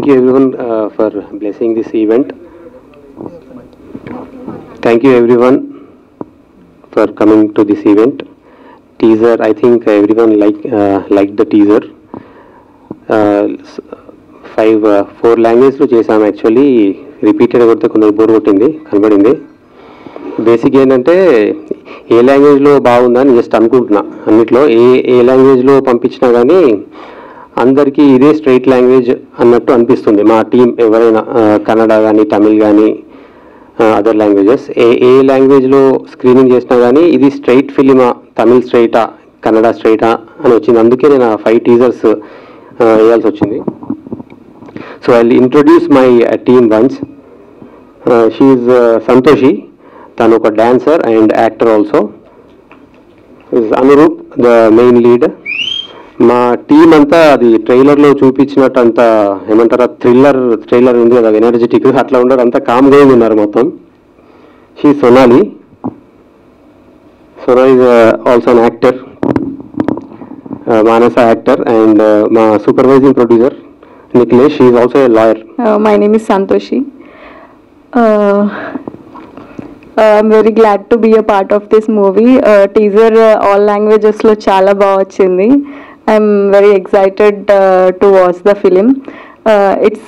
Thank you everyone for blessing this event. Thank you everyone for coming to this event. Teaser, I think everyone liked the teaser. 4 languages లో చేసాం. Actually repeated కొడితే కొంచెం bore కొట్టింది కనబడింది. Basic ఏంటంటే ఏ లాంగ్వేజ్లో బాగుందని జస్ట్ అనుకుంటున్నా. అన్నిట్లో ఏ లాంగ్వేజ్లో పంపించినా కానీ అందరికీ ఇదే స్ట్రైట్ లాంగ్వేజ్ అన్నట్టు అనిపిస్తుంది. మా టీం ఎవరైనా కన్నడ కానీ తమిళ్ కానీ అదర్ లాంగ్వేజెస్ ఏ లాంగ్వేజ్లో స్క్రీనింగ్ చేసినా కానీ ఇది స్ట్రైట్ ఫిలిమా, తమిళ్ స్ట్రైటా, కన్నడ స్ట్రైటా అని వచ్చింది. అందుకే నేను 5 టీజర్స్ వేయాల్సి వచ్చింది. So I will introduce my team once. She is Santoshi, తను ఒక dancer and actor also. Anuroop the main lead. మా టీం అంతా అది ట్రైలర్లో చూపించినట్టు అంత ఏమంటారా ట్రైలర్ ఉంది కదా ఎనర్జెటిక్, అట్లా ఉండరు, అంతా కామ్ గోయింగ్ ఉన్నారు మొత్తం. She Sonali. Sona is also an actor, Manasa actor, and మా supervising producer Nikhilesh, she is also a lawyer. My name is Santoshi. I'm very glad to be a part of this movie. Teaser all languages lo chala baga vachindi. I'm very excited to watch the film. It's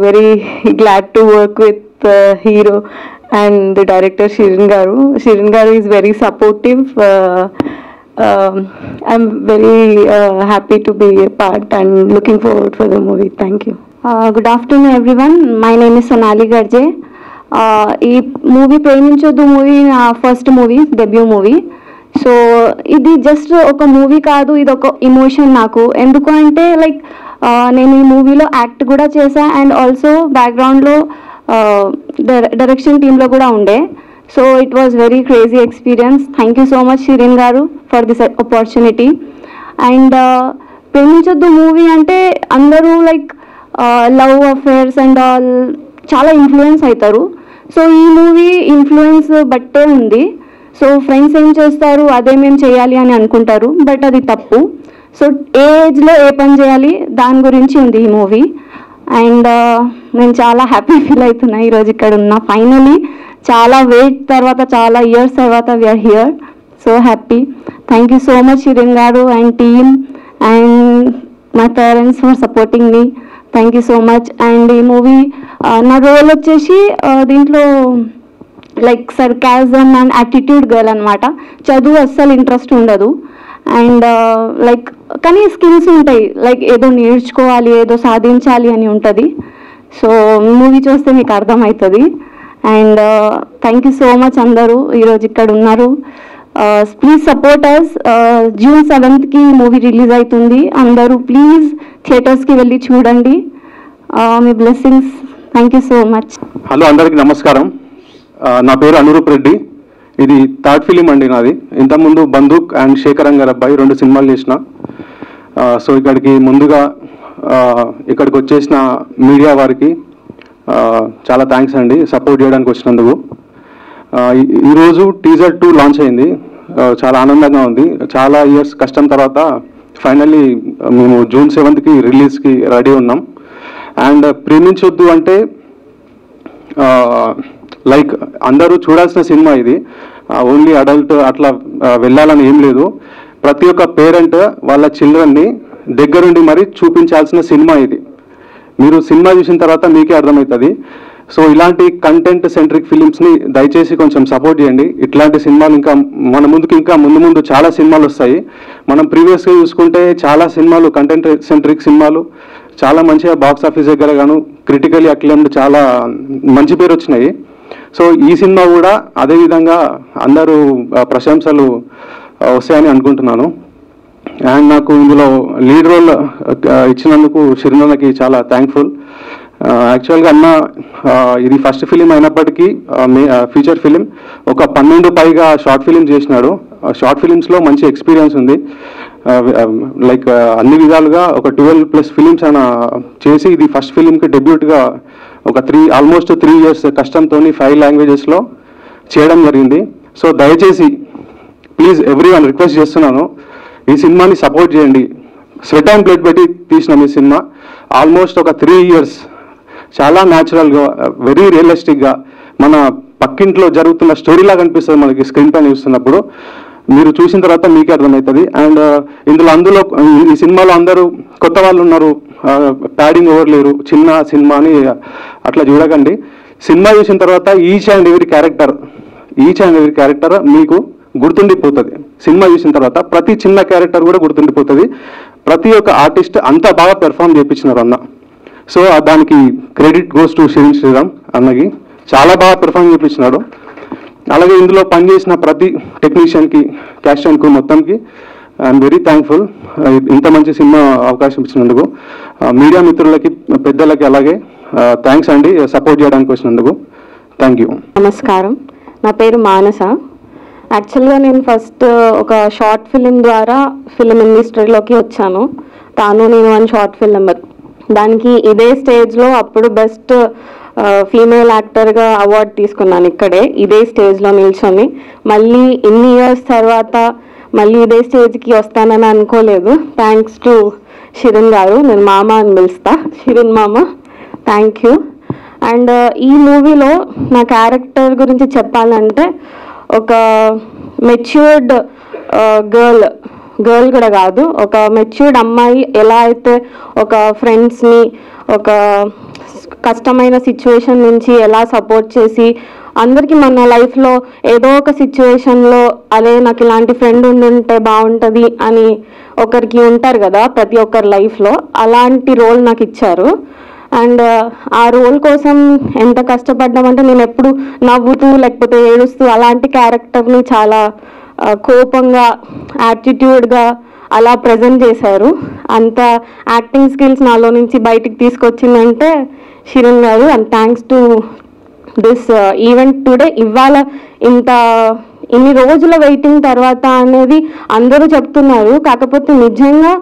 very glad to work with hero and the director Shirin Garu. Shirin Garu is very supportive. I'm very happy to be a part and looking forward for the movie. Thank you. Good afternoon everyone. My name is Sonali Garje. ఈ movie ప్రేమించొద్దు movie నా first movie, debut movie. So ఇది just ఒక movie కాదు, ఇది ఒక emotion నాకు. ఎందుకు అంటే లైక్ నేను ఈ మూవీలో యాక్ట్ కూడా చేశా అండ్ ఆల్సో బ్యాక్గ్రౌండ్లో డైరెక్షన్ టీంలో కూడా ఉండే. So it was very crazy experience. Thank you so much Shirin Garu for this opportunity. And Preminchoddu movie అంటే అందరూ like love affairs and all చాలా ఇన్ఫ్లుయెన్స్ అవుతారు. సో ఈ మూవీ ఇన్ఫ్లుయెన్స్ బట్టే ఉంది. సో ఫ్రెండ్స్ ఏం చేస్తారు అదే మేము చేయాలి అని అనుకుంటారు, బట్ అది తప్పు. సో ఏ ఏజ్లో ఏ పని చేయాలి దాని గురించి ఉంది ఈ మూవీ. అండ్ నేను చాలా హ్యాపీ ఫీల్ అవుతున్నా ఈరోజు ఇక్కడ ఉన్నా. ఫైనలీ చాలా వెయిట్ తర్వాత, చాలా ఇయర్స్ తర్వాత we're here. So happy. Thank you so much Shirin Garu and team and my parents for supporting me. Thank you so much. And ఈ మూవీ నా రోల్ వచ్చేసి దీంట్లో like sarcasm and attitude girl అనమాట. చదువు అస్సలు interest ఉండదు and like కానీ skills ఉంటాయి, లైక్ ఏదో నేర్చుకోవాలి, ఏదో సాధించాలి అని ఉంటుంది. సో మూవీ చూస్తే మీకు అర్థమవుతుంది. And thank you so much అందరూ ఈరోజు ఇక్కడ ఉన్నారు. Please support us. June 7th movie release అవుతుంది. అందరూ ప్లీజ్ థియేటర్స్కి వెళ్ళి చూడండి. మీ blessings. Thank you so much. Hello అందరికీ నమస్కారం. నా పేరు అనురూప్ రెడ్డి. ఇది 3rd ఫిలిం అండి నాది. ఇంతకుముందు బందూక్ అండ్ శేఖర్ గారి అబ్బాయి 2 సినిమాలు చేసిన. సో ముందుగా ఇక్కడికి వచ్చేసిన మీడియా వారికి చాలా థ్యాంక్స్ అండి సపోర్ట్ చేయడానికి వచ్చినందుకు. ఈరోజు టీజర్ 2 లాంచ్ అయింది. చాలా ఆనందంగా ఉంది. చాలా ఇయర్స్ కష్టం తర్వాత ఫైనల్లీ మేము June 7th రిలీజ్కి రెడీ ఉన్నాం. అండ్ ప్రేమించొద్దు అంటే లైక్ అందరూ చూడాల్సిన సినిమా ఇది. ఓన్లీ అడల్ట్ అట్లా వెళ్ళాలని ఏం లేదు. ప్రతి ఒక్క పేరెంట్ వాళ్ళ చిల్డ్రన్ని దగ్గరుండి మరి చూపించాల్సిన సినిమా ఇది. మీరు సినిమా చూసిన తర్వాత మీకే అర్థమవుతుంది. సో ఇలాంటి కంటెంట్ సెంట్రిక్ ఫిలిమ్స్ని దయచేసి కొంచెం సపోర్ట్ చేయండి. ఇట్లాంటి సినిమాలు ఇంకా మన ముందుకు ఇంకా ముందు చాలా సినిమాలు వస్తాయి. మనం ప్రీవియస్గా చూసుకుంటే చాలా సినిమాలు కంటెంట్ సెంట్రిక్ సినిమాలు చాలా మంచిగా బాక్స్ ఆఫీస్ దగ్గర గాను క్రిటికలీ అక్లెయిమ్డ్ చాలా మంచి పేరు వచ్చినాయి. సో ఈ సినిమా కూడా అదేవిధంగా అందరూ ప్రశంసలు వస్తాయని అనుకుంటున్నాను. అండ్ నాకు ఇందులో లీడ్ రోల్ ఇచ్చినందుకు శిరీనకి చాలా థ్యాంక్ఫుల్. యాక్చువల్గా అన్న ఇది ఫస్ట్ ఫిలిం అయినప్పటికీ ఫీచర్ ఫిలిం ఒక 12 పైగా షార్ట్ ఫిలిం చేసినాడు. షార్ట్ ఫిలిమ్స్లో మంచి ఎక్స్పీరియన్స్ ఉంది. లైక్ అన్ని విధాలుగా ఒక 12+ ఫిలిమ్స్ ఆయన చేసి ఇది ఫస్ట్ ఫిలింకి డెబ్యూట్గా ఒక ఆల్మోస్ట్ 3 years కష్టంతో 5 లాంగ్వేజెస్లో చేయడం జరిగింది. సో దయచేసి ప్లీజ్ ఎవ్రీవన్ రిక్వెస్ట్ చేస్తున్నాను, ఈ సినిమాని సపోర్ట్ చేయండి. స్వెట్ అండ్ బ్లడ్ పెట్టి తీసినాం ఈ సినిమా. ఆల్మోస్ట్ ఒక 3 years చాలా న్యాచురల్గా వెరీ రియలిస్టిక్గా మన పక్కింట్లో జరుగుతున్న స్టోరీలాగా అనిపిస్తుంది మనకి స్క్రీన్ పైన చూస్తున్నప్పుడు. మీరు చూసిన తర్వాత మీకే అర్థమవుతుంది. అండ్ అందులో ఈ సినిమాలో అందరూ కొత్త వాళ్ళు ఉన్నారు, ప్యాడింగ్ ఎవరు లేరు, చిన్న సినిమా అని అట్లా చూడకండి. సినిమా చూసిన తర్వాత ఈచ్ అండ్ ఎవరీ క్యారెక్టర్ మీకు గుర్తుండిపోతుంది. సినిమా చూసిన తర్వాత ప్రతి చిన్న క్యారెక్టర్ కూడా గుర్తుండిపోతుంది. ప్రతి ఒక్క ఆర్టిస్ట్ అంత బాగా పెర్ఫామ్ చేయించినారు అన్న. సో దానికి credit goes to Shirin Sriram అన్నకి. చాలా బాగా పెర్ఫామ్ చేయించినాడు. అలాగే ఇందులో పనిచేసిన ప్రతి టెక్నీషియన్కి, క్యాస్ట్ అండ్ క్రూ మొత్తంకి ఐఎమ్ వెరీ థ్యాంక్ఫుల్ ఇంత మంచి సినిమా అవకాశం ఇచ్చినందుకు. మీడియా మిత్రులకి, పెద్దలకి అలాగే థ్యాంక్స్ అండి సపోర్ట్ చేయడానికి వచ్చినందుకు. Thank you. నమస్కారం, నా పేరు మానస. యాక్చువల్గా నేను ఫస్ట్ ఒక షార్ట్ ఫిలిం ద్వారా ఫిలిం ఇండస్ట్రీలోకి వచ్చాను. నేను వన్ షార్ట్ ఫిలిం, దానికి ఇదే స్టేజ్లో అప్పుడు బెస్ట్ ఫీమేల్ యాక్టర్గా అవార్డు తీసుకున్నాను. ఇదే స్టేజ్లో నిల్చొని మళ్ళీ ఇన్ని ఇయర్స్ తర్వాత మళ్ళీ ఇదే స్టేజ్కి వస్తానని అనుకోలేదు. థ్యాంక్స్ టు శిరీన్ గారు, నేను మామ అని పిలుస్తా, శిరీన్ మామ, థ్యాంక్ యూ. అండ్ ఈ మూవీలో నా క్యారెక్టర్ గురించి చెప్పాలంటే ఒక మెచ్యూర్డ్ గర్ల్ కూడా కాదు, ఒక మెచ్యూర్డ్ అమ్మాయి ఎలా అయితే ఒక ఫ్రెండ్స్ని ఒక కష్టమైన సిచ్యువేషన్ నుంచి ఎలా సపోర్ట్ చేసి అందరికీ మన లైఫ్లో ఏదో ఒక సిచ్యువేషన్లో అదే నాకు ఇలాంటి ఫ్రెండ్ ఉండుంటే బాగుంటుంది అని ఒకరికి ఉంటారు కదా ప్రతి ఒక్కరి లైఫ్లో, అలాంటి రోల్ నాకు ఇచ్చారు. అండ్ ఆ రోల్ కోసం ఎంత కష్టపడ్డామంటే నేను ఎప్పుడు నవ్వుతూ లేకపోతే ఏడుస్తూ అలాంటి క్యారెక్టర్ని చాలా కోపంగా, యాటిట్యూడ్గా అలా ప్రజెంట్ చేశారు. అంత యాక్టింగ్ స్కిల్స్ నాలో నుంచి బయటికి తీసుకొచ్చిందంటే శిరీన్ గారు. And thanks to this event today. ఇవాళ ఇన్ని రోజుల వెయిటింగ్ తర్వాత అనేది అందరూ చెప్తున్నారు, కాకపోతే నిజంగా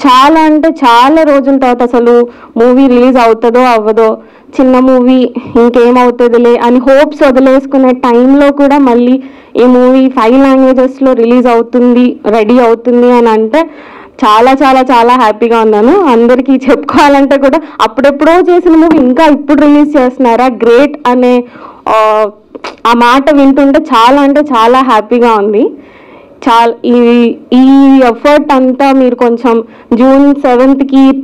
చాలా అంటే చాలా రోజుల తర్వాత అసలు మూవీ రిలీజ్ అవుతుందో అవ్వదో, చిన్న మూవీ ఇంకేమవుతుందిలే అని హోప్స్ వదిలేసుకునే టైంలో కూడా మళ్ళీ ఈ మూవీ 5 లాంగ్వేజెస్లో రిలీజ్ అవుతుంది, రెడీ అవుతుంది అని అంటే చాలా చాలా చాలా హ్యాపీగా ఉన్నాను. అందరికీ చెప్పుకోవాలంటే కూడా అప్పుడెప్పుడో చేసిన మూవీ ఇంకా ఇప్పుడు రిలీజ్ చేస్తున్నారా, గ్రేట్ అనే ఆ మాట వింటుంటే చాలా అంటే చాలా హ్యాపీగా ఉంది. ఈ ఎఫర్ట్ అంతా మీరు కొంచెం June 7th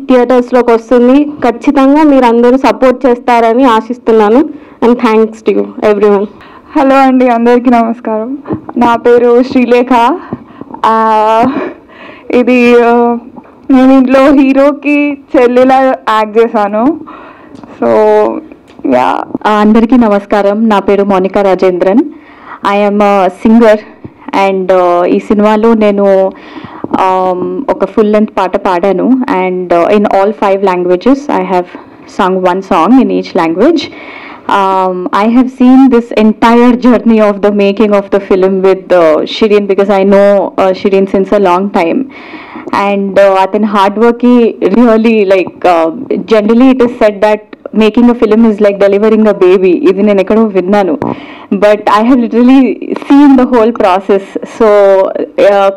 థియేటర్స్లోకి వస్తుంది, ఖచ్చితంగా మీరు అందరూ సపోర్ట్ చేస్తారని ఆశిస్తున్నాను. And thanks to you everyone. Hello అండి, అందరికీ నమస్కారం. నా పేరు శ్రీలేఖ. ఇది నేను ఇంట్లో హీరోకి చెల్లిలా యాక్ట్ చేశాను. So yeah. అందరికీ నమస్కారం, నా పేరు Monika Rajendran. I'm singer and ఈ సినిమాలో నేను ఒక ఫుల్ లెంత్ పాట పాడాను. And in all 5 languages I have sung one song in each language. I have seen this entire journey of the making of the film with Shireen, because I know Shireen since a long time. And atin hard work really, like generally it is said that making a film is like delivering a baby. Idi nenu ekkado vinnanu, but I have literally seen the whole process. So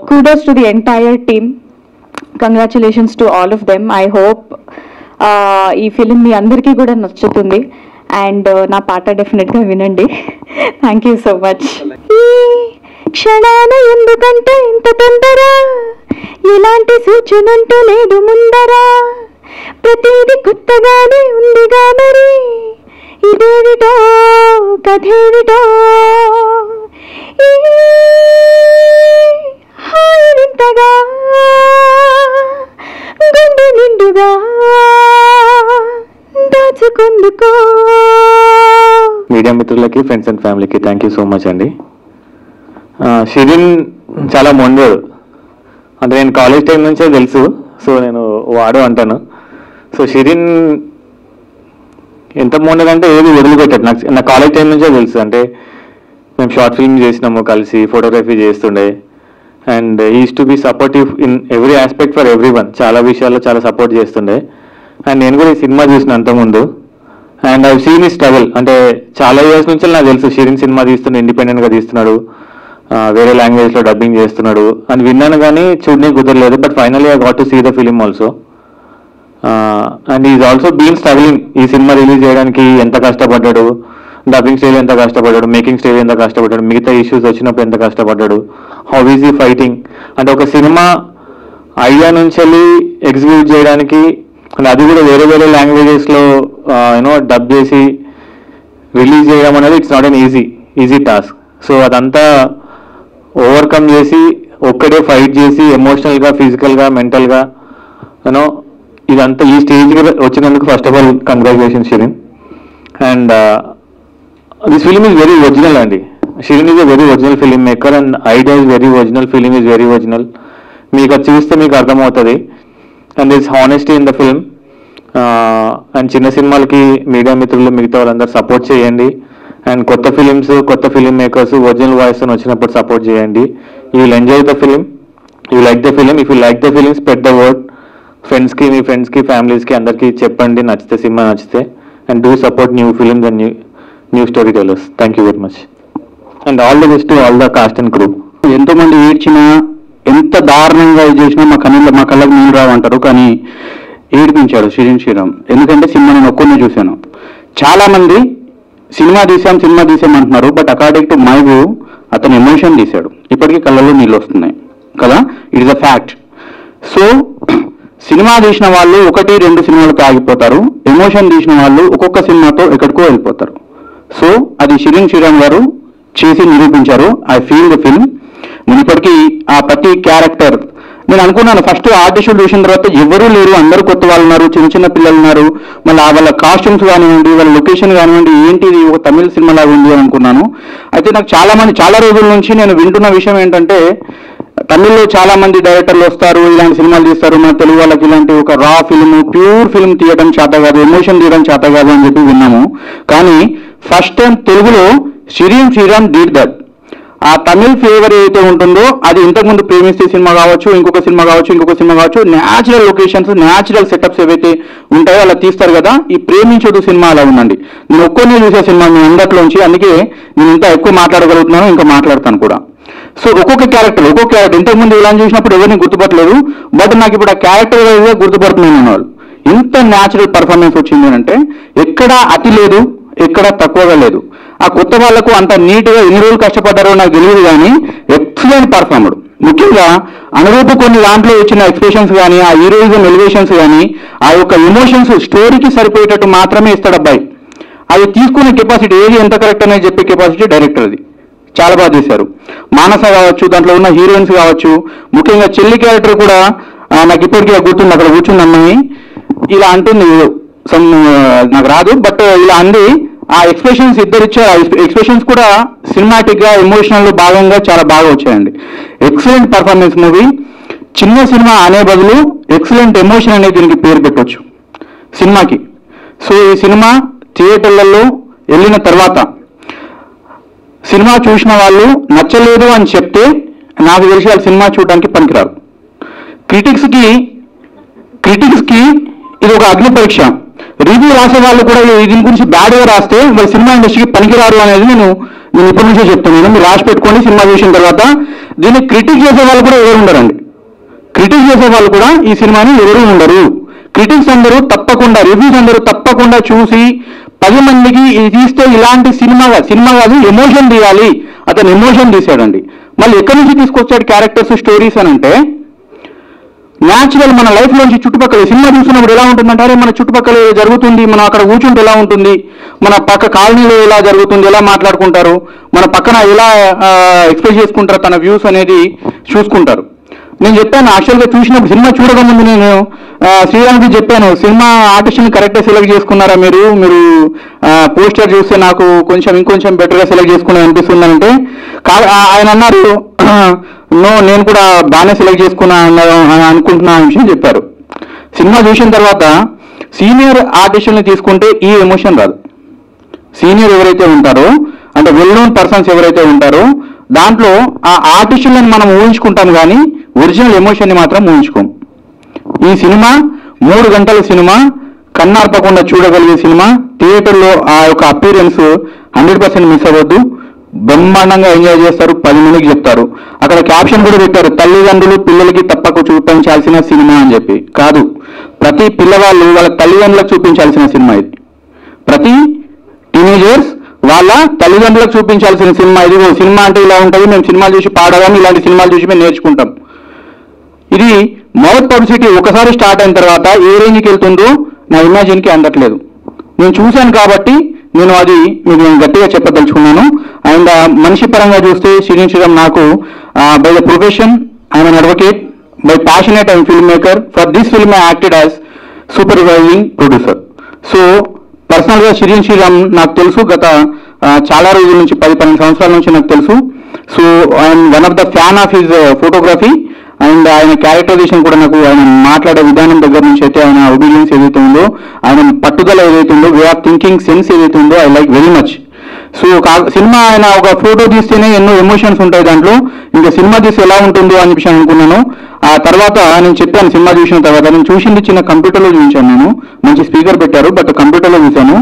kudos to the entire team. Congratulations to all of them. I hope ఈ film మీ అందరికీ కూడా నచ్చుతుంది. And నా పాట డెఫినెట్గా వినండి. Thank you so much. ఈ క్షణాన ఎందుకంటే ఇంత తొందర, ఎలాంటి సూచనంటూ లేదు ముందరా, ప్రతిదీ కొత్తగానే ఉందిగా మరి, ఇదేవిటో కథేవిటో, హాయి వింతగా గుండె నిండుగా దాచుకుందుకో. మీడియా మిత్రులకి, ఫ్రెండ్స్ అండ్ ఫ్యామిలీకి థ్యాంక్ యూ సో మచ్ అండి. షిరీన్ చాలా మొండోడు, అంటే నేను కాలేజ్ టైం నుంచే తెలుసు, సో నేను వాడు అంటాను. సో షిరీన్ ఎంత మొండదంటే ఏది వదిలిపెట్టాడు. నా కాలేజ్ టైం నుంచే తెలుసు. అంటే మేము షార్ట్ ఫిల్మ్ చేసినాము కలిసి, ఫోటోగ్రఫీ చేస్తుండే. And is to be supportive in every aspect for every one. చాలా విషయాల్లో చాలా సపోర్ట్ చేస్తుండే. అండ్ నేను కూడా ఈ సినిమా చూసిన అంతకుముందు, అండ్ ఐ సీన్ ఈ స్ట్రగుల్. అంటే చాలా ఇయర్స్ నుంచి నాకు తెలుసు షిరీన్ సినిమా తీస్తున్నాడు, ఇండిపెండెంట్గా తీస్తున్నాడు, వేరే లాంగ్వేజ్లో డబ్బింగ్ చేస్తున్నాడు అని విన్నాను, కానీ చూడడానికి కుదరలేదు. But finally I got to see the film also. And is also been struggling. ఈ సినిమా రిలీజ్ చేయడానికి ఎంత కష్టపడ్డాడు, డబ్బింగ్ స్టైల్ ఎంత కష్టపడ్డాడు, మేకింగ్ స్టైల్ ఎంత కష్టపడ్డాడు, మిగతా ఇష్యూస్ వచ్చినప్పుడు ఎంత కష్టపడ్డాడు, హౌ ఈజ్ ఈ ఫైటింగ్ అంటే ఒక సినిమా ఐడియా నుంచి వెళ్ళి ఎగ్జిక్యూట్ చేయడానికి, అండ్ అది కూడా వేరే వేరే లాంగ్వేజెస్లో డబ్ చేసి రిలీజ్ చేయడం అనేది it's not an easy task. So అదంతా ఓవర్కమ్ చేసి ఒక్కడే ఫైట్ చేసి ఎమోషనల్గా, ఫిజికల్గా, మెంటల్గా ఇదంతా ఈ స్టేజ్కి వచ్చినందుకు first of all congratulations Shirin. And this film is very original అండి. Shirin is a very original film maker and idea is very original, film is very original. మీకు అది చూస్తే మీకు అర్థమవుతుంది. And this honesty in the film. And చిన్న సినిమాలకి media మిత్రులు మిగతా వాళ్ళందరూ సపోర్ట్ చేయండి. అండ్ కొత్త ఫిలిమ్స్, కొత్త ఫిలిం మేకర్స్ ఒరిజినల్ వాయిస్ వచ్చినప్పుడు సపోర్ట్ చేయండి. You will enjoy the film, you like the film. If you like the film spread the word. ఫ్రెండ్స్కి, మీ ఫ్రెండ్స్కి, ఫ్యామిలీస్కి అందరికీ చెప్పండి నచ్చితే, సినిమా నచ్చితే. And do support new films and new story tellers. Thank you very much. And all the best to all the cost and crew. ఎంతోమంది ఏడ్చినా, ఎంత దారుణంగా చేసినా మా కళ్ళకు నీళ్ళు రావంటారు, కానీ ఏడిపించాడు షిరిన్ శ్రీరామ్. ఎందుకంటే సినిమా నేను ఒక్కరిని చూశాను. చాలా మంది సినిమా తీసాం అంటున్నారు, but according to my view అతను ఎమోషన్ తీశాడు. ఇప్పటికీ కళ్ళలో నీళ్ళు వస్తున్నాయి కదా, it is a fact. So cinema తీసిన వాళ్ళు 1-2 సినిమాలతో ఆగిపోతారు, ఎమోషన్ తీసిన వాళ్ళు ఒక్కొక్క సినిమాతో ఎక్కడికో వెళ్ళిపోతారు. సో అది షిరిన్ శ్రీరామ్ గారు చేసి నిరూపించారు. I feel the film. నేను ఇప్పటికీ ఆ ప్రతి క్యారెక్టర్ నేను అనుకున్నాను, ఫస్ట్ ఆర్టిస్టులు చూసిన తర్వాత ఎవరూ లేరు, అందరూ కొత్త వాళ్ళు ఉన్నారు, చిన్న పిల్లలు ఉన్నారు, మళ్ళీ వాళ్ళ కాస్ట్యూమ్స్ కానివ్వండి, వాళ్ళ లొకేషన్ కానివ్వండి, ఏంటి ఇది ఒక తమిళ సినిమా లాగా ఉంది అని అనుకున్నాను. అయితే నాకు చాలా రోజుల నుంచి నేను వింటున్న విషయం ఏంటంటే, తమిళ్లో చాలా మంది డైరెక్టర్లు వస్తారు, ఇలాంటి సినిమాలు తీస్తారు, మన తెలుగు వాళ్ళకి ఇలాంటి ఒక రా ఫిల్మ్, ప్యూర్ ఫిల్మ్ తీయడం చేత కాదు, ఎమోషన్ తీయడం చేత కాదు అని చెప్పి విన్నాము. కానీ ఫస్ట్ టైం తెలుగులో షిరిన్ శ్రీరామ్ డిడ్ దట్. ఆ తమిళ్ ఫ్లేవర్ ఏదైతే ఉంటుందో అది ఇంతకుముందు ప్రేమిస్తే సినిమా కావచ్చు, ఇంకొక సినిమా కావచ్చు, న్యాచురల్ లొకేషన్స్, న్యాచురల్ సెటప్స్ ఏవైతే ఉంటాయో అలా తీస్తారు కదా. ఈ ప్రేమించదు సినిమా అలా ఉందండి. నేను ఒక్కరిని చూసే సినిమా మీ అందట్లోంచి, అందుకే నేను ఇంత ఎక్కువ మాట్లాడగలుగుతున్నాను, ఇంకా మాట్లాడతాను కూడా. సో ఒక్కొక్క క్యారెక్టర్ ఇంతకుముందు ఇలా చూసినప్పుడు ఎవరిని గుర్తుపట్టలేదు, బట్ నాకు ఇప్పుడు ఆ క్యారెక్టర్ గుర్తుపడుతున్నాను. వాళ్ళు ఇంత న్యాచురల్ పర్ఫార్మెన్స్ వచ్చింది అంటే ఎక్కడ అతి లేదు, ఎక్కడ తక్కువగా లేదు. ఆ కొత్త వాళ్లకు అంత నీట్గా ఎన్ని రోజులు కష్టపడ్డారో నాకు తెలియదు, కానీ ఎక్సలెంట్ పర్ఫార్మర్. ముఖ్యంగా అనురూపు కొన్ని దాంట్లో వచ్చిన ఎక్స్ప్రెషన్స్ కానీ, ఆ హీరోయిజం ఎలివేషన్స్ కానీ, ఆ యొక్క ఎమోషన్స్ స్టోరీకి సరిపోయేటట్టు మాత్రమే ఇస్తాడు అబ్బాయి. అది తీసుకునే కెపాసిటీ, ఏది ఎంత కరెక్ట్ అనేది చెప్పే కెపాసిటీ డైరెక్టర్ది. చాలా బాగా చేశారు. మానస కావచ్చు, దాంట్లో ఉన్న హీరోయిన్స్ కావచ్చు, ముఖ్యంగా చెల్లి క్యారెక్టర్ కూడా నాకు ఇప్పటికీ గుర్తుంది. అక్కడ కూర్చున్న అమ్మాయి ఇలా అంటుంది, నాకు రాదు, బట్ ఇలా అంది. ఆ ఎక్స్ప్రెషన్స్ ఇద్దరిచ్చే ఎక్స్ప్రెషన్స్ కూడా సినిమాటిక్ గా, ఎమోషనల్ భాగంగా చాలా బాగా వచ్చాయండి. Excellent performance movie. చిన్న సినిమా అనే బదులు ఎక్సలెంట్ ఎమోషన్ అనేది దీనికి పేరు పెట్టవచ్చు సినిమాకి. సో ఈ సినిమా థియేటర్లలో వెళ్ళిన తర్వాత సినిమా చూసిన వాళ్ళు నచ్చలేదు అని చెప్తే నాకు తెలిసి వాళ్ళు సినిమా చూడడానికి పనికిరారు. క్రిటిక్స్కి ఇది ఒక అగ్ని పరీక్ష. రివ్యూ రాసే వాళ్ళు కూడా దీని గురించి బ్యాడ్గా రాస్తే వాళ్ళ సినిమా ఇండస్ట్రీకి పనికిరారు అనేది నేను ఇప్పటి నుంచే చెప్తున్నాను. మీరు రాసి పెట్టుకోండి. సినిమా చూసిన తర్వాత దీన్ని క్రిటిక్ చేసే వాళ్ళు కూడా ఎవరు ఉండరండి. క్రిటిక్ చేసే వాళ్ళు కూడా ఈ సినిమాని ఎవరు ఉండరు. క్రిటిక్స్ అందరూ తప్పకుండా, రివ్యూస్ అందరూ తప్పకుండా చూసి 10 మందికి ఇది తీస్తే ఇలాంటి సినిమా కాదు, ఎమోషన్ తీయాలి, అతను ఎమోషన్ తీశాడండి. మళ్ళీ ఎక్కడి నుంచి తీసుకొచ్చాడు క్యారెక్టర్స్, స్టోరీస్ అని అంటే న్యాచురల్ మన లైఫ్ లోంచి చుట్టుపక్కల సినిమా చూసినప్పుడు ఎలా ఉంటుందంటే, అరే మన చుట్టుపక్కల జరుగుతుంది, మనం అక్కడ కూర్చుంటే ఎలా ఉంటుంది, మన పక్క కాలనీలో ఎలా జరుగుతుంది, ఎలా మాట్లాడుకుంటారు, మన పక్కన ఎలా ఎక్స్ప్రెస్ చేసుకుంటారు తన వ్యూస్ అనేది చూసుకుంటారు. నేను చెప్పాను యాక్చువల్గా చూసినప్పుడు, సినిమా చూడకముందు నేను శ్రీరామ్కి చెప్పాను, సినిమా ఆర్టిస్ట్ని కరెక్ట్గా సెలెక్ట్ చేసుకున్నారా మీరు పోస్టర్ చూస్తే నాకు ఇంకొంచెం బెటర్గా సెలెక్ట్ చేసుకున్నా అనిపిస్తుందంటే ఆయన అన్నారు, నో నేను కూడా బాగానే సెలెక్ట్ చేసుకున్నా అనుకుంటున్నా అనే విషయం చెప్పారు. సినిమా చూసిన తర్వాత సీనియర్ ఆర్టిస్టుల్ని తీసుకుంటే ఈ ఎమోషన్ రాదు. సీనియర్ ఎవరైతే ఉంటారో, అంటే వెల్ నోన్ పర్సన్స్ ఎవరైతే ఉంటారో, దాంట్లో ఆ ఆర్టిస్టులను మనం ఊహించుకుంటాం, కానీ ఒరిజినల్ ఎమోషన్ని మాత్రం ఊహించుకోం. ఈ సినిమా 3 గంటల సినిమా, కన్నార్పకుండా చూడగలిగే సినిమా. థియేటర్లో ఆ యొక్క అపీరెన్స్ 100% మిస్ అవ్వద్దు. బ్రహ్మాండంగా ఎంజాయ్ చేస్తారు, 10 మందికి చెప్తారు. అక్కడ క్యాప్షన్ కూడా పెట్టారు, తల్లిదండ్రులు పిల్లలకి తప్పక చూపించాల్సిన సినిమా అని చెప్పి. కాదు, ప్రతి పిల్లవాళ్ళు వాళ్ళ తల్లిదండ్రులకు చూపించాల్సిన సినిమా ఇది. ప్రతి టీనేజర్స్ వాళ్ళ తల్లిదండ్రులకు చూపించాల్సిన సినిమా ఇది. సినిమా అంటే ఇలా ఉంటుంది, మేము సినిమాలు చూసి పాడదాం, ఇలాంటి సినిమాలు చూసి మేము నేర్చుకుంటాం. ఇది మౌత్ పబ్లిసిటీ ఒకసారి స్టార్ట్ అయిన తర్వాత ఏ రేంజ్కి వెళ్తుందో నా ఇమాజిన్కి అందట్లేదు. నేను చూశాను కాబట్టి నేను అది మీకు నేను గట్టిగా చెప్పదలుచుకున్నాను. అండ్ మనిషి పరంగా చూస్తే శ్రీనివాస్ శ్రీరామ్ నాకు by the profession I'm an advocate, by passionate I'm film maker. For this film I acted as supervising producer. So పర్సనల్గా శ్రీనివాస్ శ్రీరామ్ నాకు తెలుసు, గత చాలా రోజుల నుంచి 10-12 సంవత్సరాల నుంచి నాకు తెలుసు. So I'm one of the fan of his photography and ఆయన క్యారెక్టరైజేషన్ కూడా నాకు, ఆయన మాట్లాడే విధానం దగ్గర నుంచి అయితే ఆయన ఒబీడియన్స్ ఏదైతే ఉందో, ఆయన పట్టుదల ఏదైతే ఉందో, వే ఆఫ్ థింకింగ్ సెన్స్ ఏదైతే ఉందో I like very much. So cinema ఆయన ఒక ఫోటో తీస్తేనే ఎన్నో ఎమోషన్స్ ఉంటాయి దాంట్లో, ఇంకా సినిమా తీస్తే ఎలా ఉంటుందో అని చెప్పి అనుకున్నాను. ఆ తర్వాత నేను చెప్పాను సినిమా చూసిన తర్వాత, నేను చూసింది చిన్న కంప్యూటర్లో చూపించాను, నేను మంచి స్పీకర్ పెట్టారు బట్ కంప్యూటర్లో చూశాను.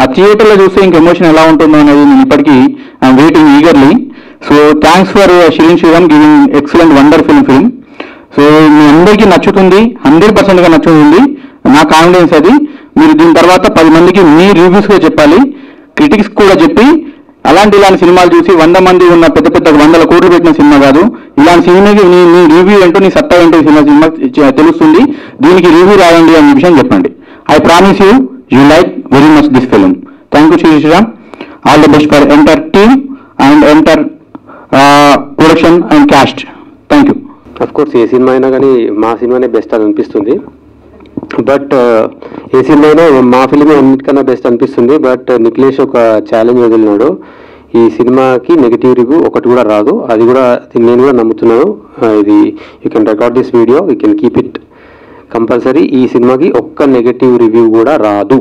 ఆ థియేటర్లో చూస్తే ఇంక ఎమోషన్ ఎలా ఉంటుందో అనేది నేను ఇప్పటికీ I'm waiting eagerly. So thanks for Srinivas Sriram giving excellent wonderful film. So మీ అందరికీ నచ్చుతుంది, 100%గా నచ్చుతుంది, నా కాన్ఫిడెన్స్ అది. మీరు దీని తర్వాత 10 మందికి మీ రివ్యూస్గా చెప్పాలి, క్రిటిక్స్ కూడా చెప్పి, ఇలాంటి సినిమాలు చూసి 100 మంది ఉన్న పెద్ద 100 కోట్లు పెట్టిన సినిమా కాదు, ఇలాంటి సినిమాకి నీ రివ్యూ ఏంటో, నీ సత్తా ఏంటో సినిమా తెలుస్తుంది, దీనికి రివ్యూ రాయండి అనే విషయం చెప్పండి. I promise you like very much this film. Thank you Sriram. All the best for entire team and entire production and cast. Thank you. Of course ఏ సినిమా అయినా కానీ మా సినిమానే బెస్ట్ అని అనిపిస్తుంది. బట్ ఏ సినిమా అయినా మా ఫిల్మే అన్నిటికన్నా బెస్ట్ అనిపిస్తుంది. బట్ నిఖిలేష్ ఒక ఛాలెంజ్ వదిలినాడు, ఈ సినిమాకి నెగిటివ్ రివ్యూ ఒకటి కూడా రాదు. అది కూడా నేను కూడా నమ్ముతున్నాను. ఇది you can record this video, you can keep it compulsory. ఈ సినిమాకి ఒక్క నెగిటివ్ రివ్యూ కూడా రాదు.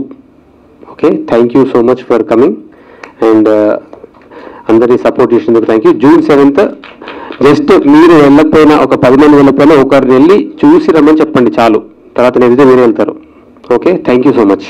Okay, thank you so much for coming and అందరినీ సపోర్ట్ చేసినందుకు thank you. June 7th just మీరు వెళ్ళకపోయినా, ఒక 10 మంది వెళ్ళకపోయినా ఒకరిని వెళ్ళి చూసి రమ్మని చెప్పండి చాలు, తర్వాత నెక్స్ట్ డే మీరు వెళ్తారు. Okay, thank you so much.